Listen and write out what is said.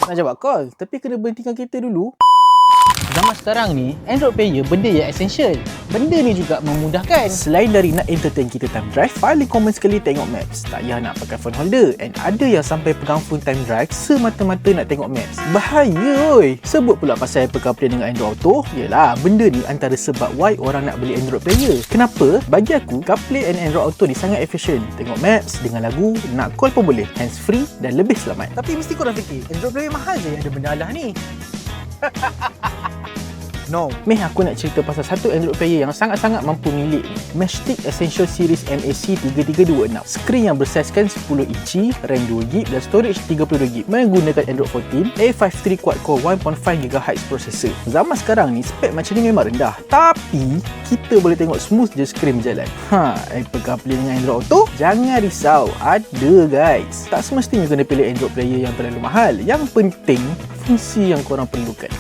Nak jawab call, tapi kena berhentikan kereta dulu. Zaman sekarang ni, Android Player benda yang essential. Benda ni juga memudahkan. Selain dari nak entertain kita time drive, paling common sekali tengok maps. Tak payah nak pakai phone holder. And ada yang sampai pegang phone time drive semata-mata nak tengok maps. Bahaya oi. Sebut pula pasal Apple CarPlay dengan Android Auto. Yelah, benda ni antara sebab why orang nak beli Android Player. Kenapa? Bagi aku, CarPlay and Android Auto ni sangat efisien. Tengok maps, dengar lagu, nak call pun boleh. Hands free dan lebih selamat. Tapi mesti korang fikir, Android Player mahal je yang ada benda alah ni. No. Meh aku nak cerita pasal satu Android Player yang sangat-sangat mampu milik ni. Matchstick Essential Series MAC3326. Skrin yang bersaizkan 10 inci, RAM 2GB dan storage 32GB menggunakan Android 14, A53 quad-core 1.5GHz processor. Zaman sekarang ni spek macam ni memang rendah, tapi kita boleh tengok smooth je skrin berjalan. Apple CarPlay dengan Android Auto? Jangan risau, ada guys. Tak semestinya kena pilih Android Player yang terlalu mahal. Yang penting, fungsi yang korang perlukan.